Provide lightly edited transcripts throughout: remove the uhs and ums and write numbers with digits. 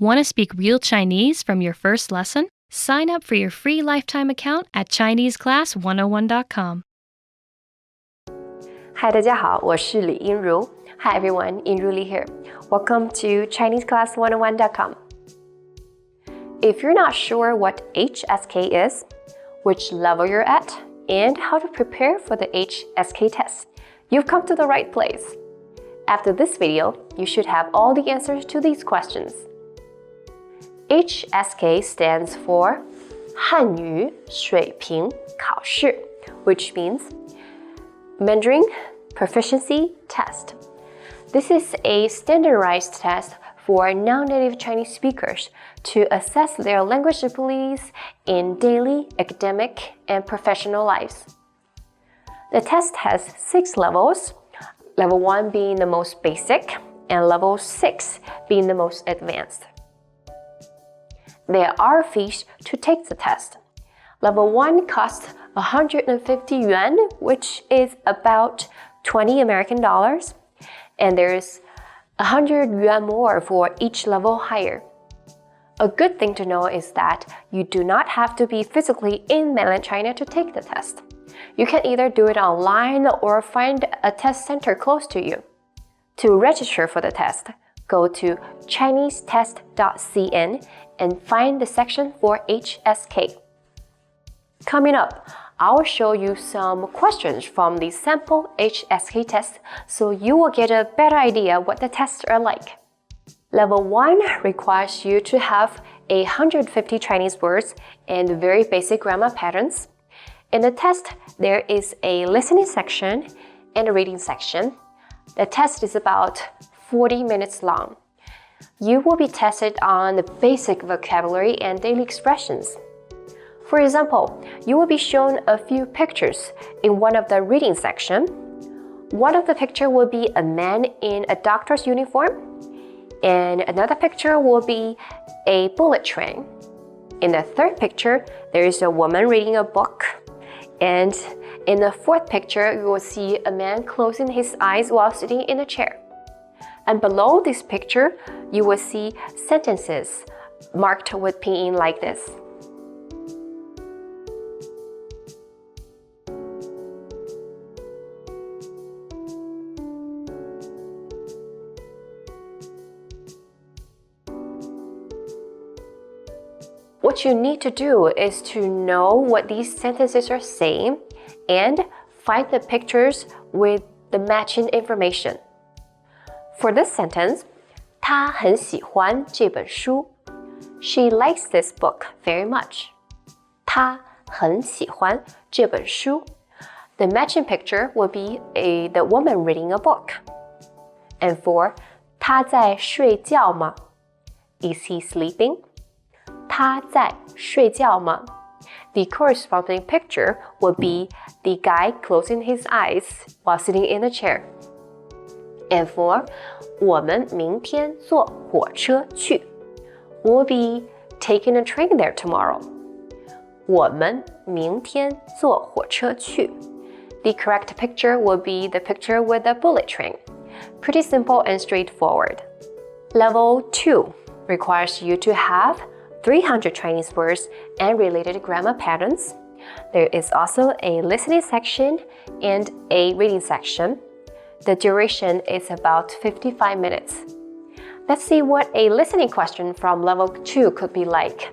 Want to speak real Chinese from your first lesson? Sign up for your free lifetime account at ChineseClass101.com. Hi, 大家好，我是李英如。Hi everyone, Inruli here. Welcome to ChineseClass101.com. If you're not sure what HSK is, which level you're at, and how to prepare for the HSK test, you've come to the right place. After this video, you should have all the answers to these questions. HSK stands for Hanyu Shuiping Kaoshi, which means Mandarin Proficiency Test. This is a standardized test for non-native Chinese speakers to assess their language abilities in daily, academic, and professional lives. The test has 6 levels, level 1 being the most basic, and level 6 being the most advanced. There are fees to take the test. Level 1 costs 150 yuan, which is about 20 American dollars, and there's 100 yuan more for each level higher. A good thing to know is that you do not have to be physically in mainland China to take the test. You can either do it online or find a test center close to you. To register for the test, go to chinesetest.cn and find the section for HSK. Coming up, I'll show you some questions from the sample HSK test so you will get a better idea what the tests are like. Level 1 requires you to have 150 Chinese words and very basic grammar patterns. In the test, there is a listening section and a reading section. The test is about 40 minutes long. You will be tested on the basic vocabulary and daily expressions. For example, you will be shown a few pictures in one of the reading section. One of the picture will be a man in a doctor's uniform, and another picture will be a bullet train. In the third picture, there is a woman reading a book, and in the fourth picture, you will see a man closing his eyes while sitting in a chair. And below this picture, you will see sentences marked with pinyin like this. What you need to do is to know what these sentences are saying and find the pictures with the matching information. For this sentence, 她很喜欢这本书. She likes this book very much. 她很喜欢这本书. The matching picture will be the woman reading a book. And for 他在睡觉吗? Is he sleeping? 他在睡觉吗? The corresponding picture would be the guy closing his eyes while sitting in a chair. And for 我们明天坐火车去. We'll be taking a train there tomorrow. 我们明天坐火车去. The correct picture will be the picture with the bullet train. Pretty simple and straightforward. Level 2 requires you to have 300 Chinese words and related grammar patterns. There is also a listening section and a reading section. The duration is about 55 minutes. Let's see what a listening question from level 2 could be like.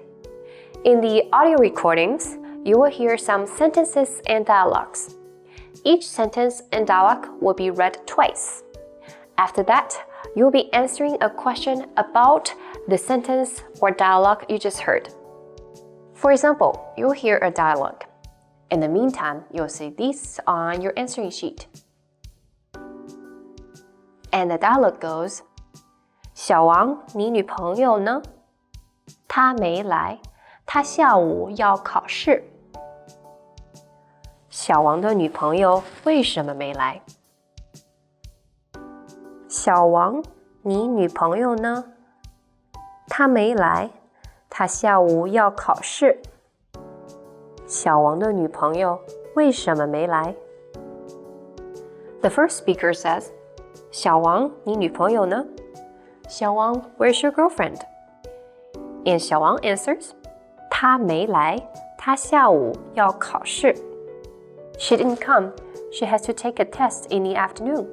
In the audio recordings, you will hear some sentences and dialogues. Each sentence and dialogue will be read twice. After that, you'll be answering a question about the sentence or dialogue you just heard. For example, you'll hear a dialogue. In the meantime, you'll see this on your answering sheet. And the dialogue goes, 小王，你女朋友呢？她没来，她下午要考试。小王的女朋友为什么没来？小王，你女朋友呢？她没来，她下午要考试。小王的女朋友为什么没来？ The first speaker says, 小王，你女朋友呢？小王, where's your girlfriend? And 小王 answers, 她没来，她下午要考试。She didn't come. She has to take a test in the afternoon.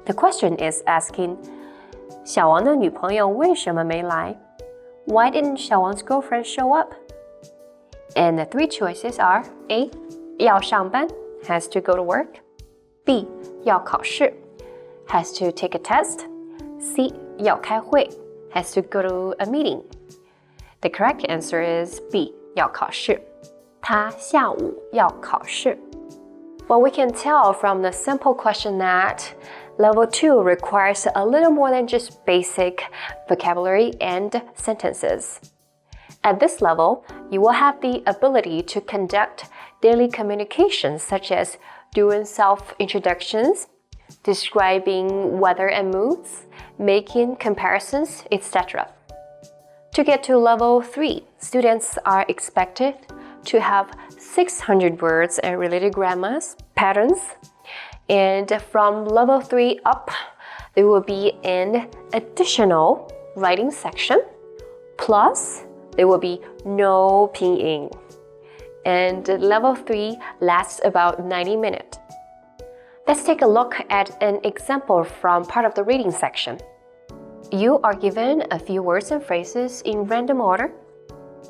The question is asking, 小王的女朋友为什么没来？ Why didn't 小王's girlfriend show up? And the three choices are A. 要上班 has to go to work. B. 要考试 has to take a test. C. 要开会 has to go to a meeting. The correct answer is B. 要考试。他下午要考试。Well, we can tell from the simple question that Level 2 requires a little more than just basic vocabulary and sentences. At this level, you will have the ability to conduct daily communications such as doing self-introductions, describing weather and moods, making comparisons, etc. To get to Level 3, students are expected to have 600 words and related grammars, patterns, and from Level 3 up, there will be an additional writing section, plus there will be no pinyin. And Level 3 lasts about 90 minutes. Let's take a look at an example from part of the reading section. You are given a few words and phrases in random order.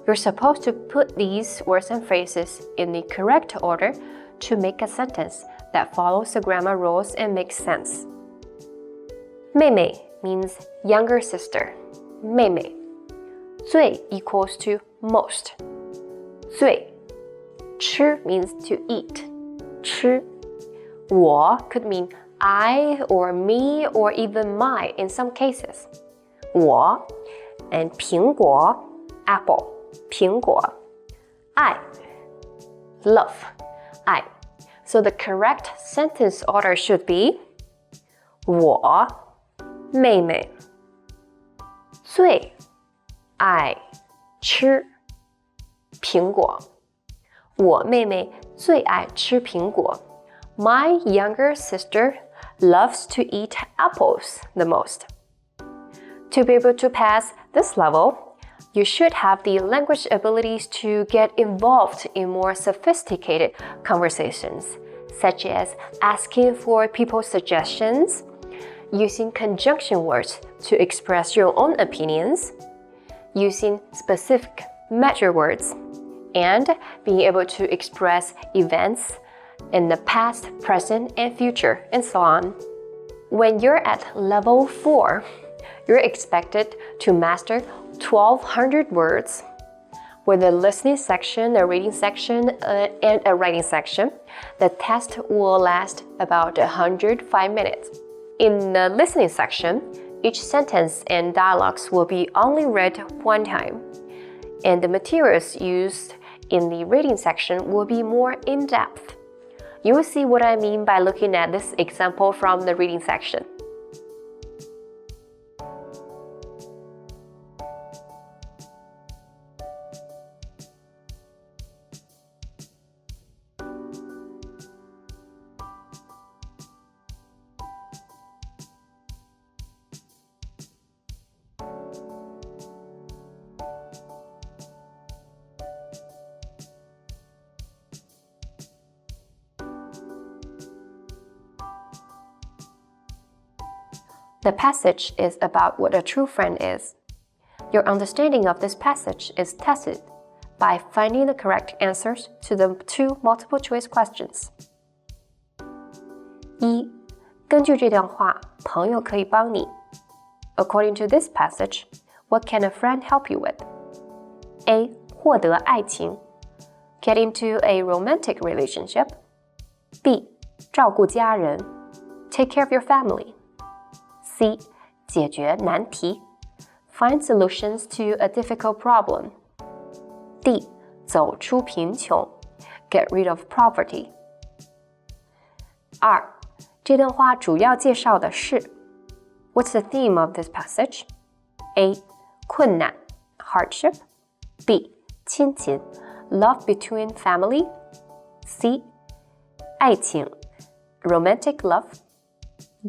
You're supposed to put these words and phrases in the correct order to make a sentence that follows the grammar rules and makes sense. 妹妹 means younger sister. 妹妹. 最 equals to most. 最. 吃 means to eat. 吃. 我 could mean I or me or even my in some cases. 我 and 苹果 apple. 苹果. I love. I. So the correct sentence order should be 我妹妹最爱吃苹果。我妹妹最爱吃苹果。My younger sister loves to eat apples the most. To be able to pass this level, you should have the language abilities to get involved in more sophisticated conversations, such as asking for people's suggestions, using conjunction words to express your own opinions, using specific measure words, and being able to express events in the past, present, and future, and so on. When you're at Level 4, you're expected to master 1,200 words. With a listening section, a reading section, and a writing section, the test will last about 105 minutes. In the listening section, each sentence and dialogues will be only read one time, and the materials used in the reading section will be more in-depth. You will see what I mean by looking at this example from the reading section. The passage is about what a true friend is. Your understanding of this passage is tested by finding the correct answers to the two multiple choice questions. 一，根据这段话，朋友可以帮你。According to this passage, what can a friend help you with? A. 获得爱情 Get into a romantic relationship. B. 照顾家人 Take care of your family. C. 解决难题 Find solutions to a difficult problem. D. 走出贫穷 Get rid of poverty. 2. 这段话主要介绍的是 What's the theme of this passage? A. 困难 Hardship. B. 亲情 Love between family. C. 爱情 Romantic love.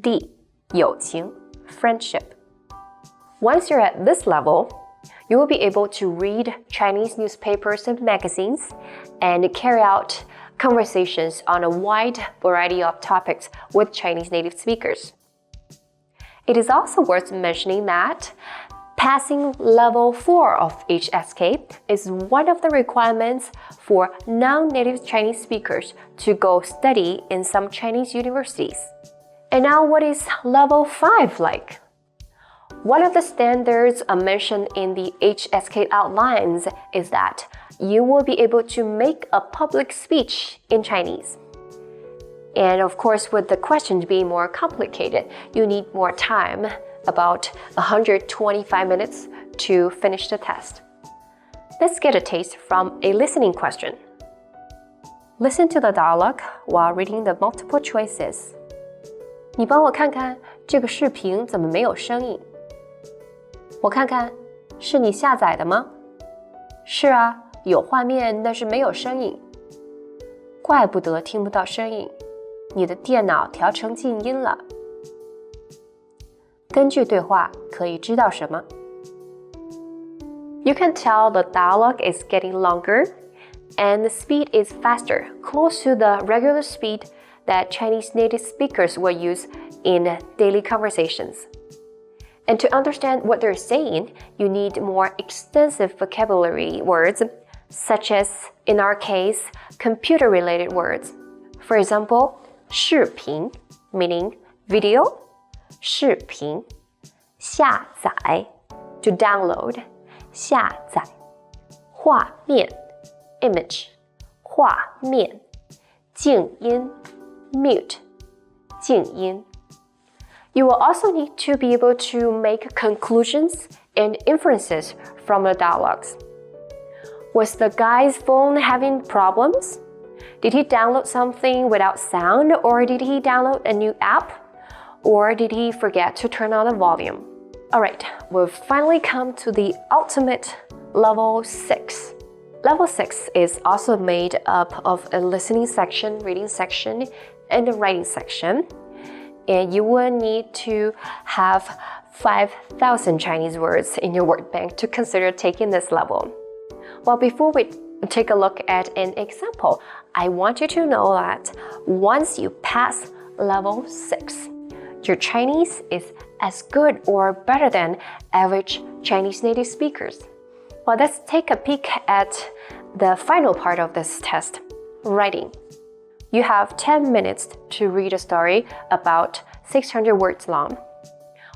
D. 友情 Friendship. Once you're at this level, you will be able to read Chinese newspapers and magazines and carry out conversations on a wide variety of topics with Chinese native speakers. It is also worth mentioning that passing level 4 of HSK is one of the requirements for non-native Chinese speakers to go study in some Chinese universities. And now, what is level 5 like? One of the standards mentioned in the HSK outlines is that you will be able to make a public speech in Chinese. And of course, with the questions being more complicated, you need more time, about 125 minutes to finish the test. Let's get a taste from a listening question. Listen to the dialogue while reading the multiple choices. 你帮我看看这个视频怎么没有声音？我看看，是你下载的吗？是啊，有画面，但是没有声音。怪不得听不到声音，你的电脑调成静音了。根据对话可以知道什么？ You can tell the dialogue is getting longer and the speed is faster, close to the regular speed that Chinese native speakers will use in daily conversations. And to understand what they're saying, you need more extensive vocabulary words, such as, in our case, computer-related words. For example, 视频 meaning video, 视频下载 to download, 下载画面 image, 画面静音 mute, 静音 You will also need to be able to make conclusions and inferences from the dialogues. Was the guy's phone having problems? Did he download something without sound, or did he download a new app? Or did he forget to turn on the volume? Alright, we've finally come to the ultimate level 6. Level 6 is also made up of a listening section, reading section, and a writing section. And you will need to have 5,000 Chinese words in your word bank to consider taking this level. Well, before we take a look at an example, I want you to know that once you pass level 6, your Chinese is as good or better than average Chinese native speakers. Well, let's take a peek at the final part of this test, writing. You have 10 minutes to read a story about 600 words long.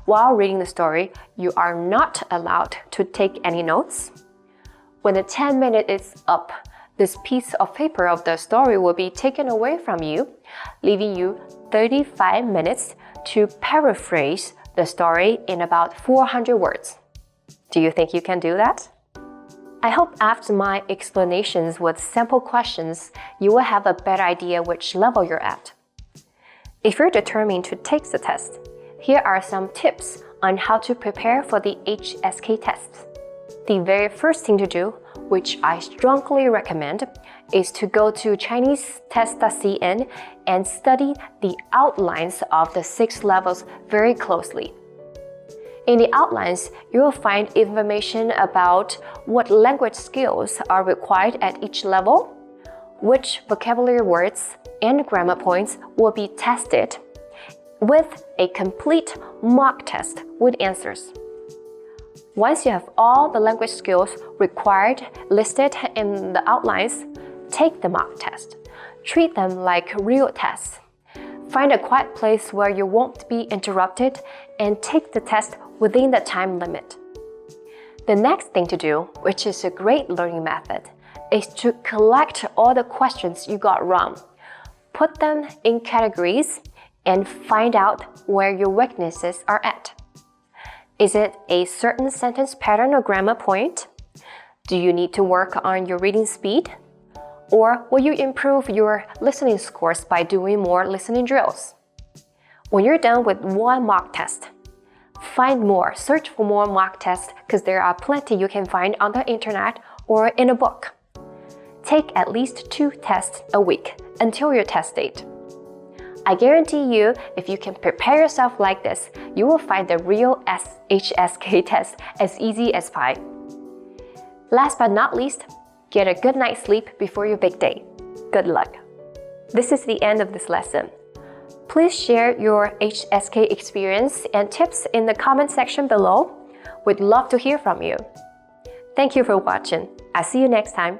While reading the story, you are not allowed to take any notes. When the 10 minutes is up, this piece of paper of the story will be taken away from you, leaving you 35 minutes to paraphrase the story in about 400 words. Do you think you can do that? I hope after my explanations with sample questions, you will have a better idea which level you're at. If you're determined to take the test, here are some tips on how to prepare for the HSK tests. The very first thing to do, which I strongly recommend, is to go to ChineseTest.cn and study the outlines of the 6 levels very closely. In the outlines, you will find information about what language skills are required at each level, which vocabulary words and grammar points will be tested, with a complete mock test with answers. Once you have all the language skills required listed in the outlines, take the mock test. Treat them like real tests. Find a quiet place where you won't be interrupted and take the test within the time limit. The next thing to do, which is a great learning method, is to collect all the questions you got wrong. Put them in categories and find out where your weaknesses are at. Is it a certain sentence pattern or grammar point? Do you need to work on your reading speed? Or will you improve your listening scores by doing more listening drills? When you're done with one mock test, find more, search for more mock tests because there are plenty you can find on the internet or in a book. Take at least 2 tests a week until your test date. I guarantee you, if you can prepare yourself like this, you will find the real HSK test as easy as pie. Last but not least, get a good night's sleep before your big day. Good luck. This is the end of this lesson. Please share your HSK experience and tips in the comment section below. We'd love to hear from you. Thank you for watching. I'll see you next time.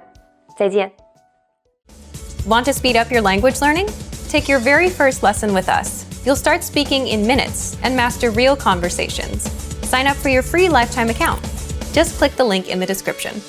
再见. Want to speed up your language learning? Take your very first lesson with us. You'll start speaking in minutes and master real conversations. Sign up for your free lifetime account. Just click the link in the description.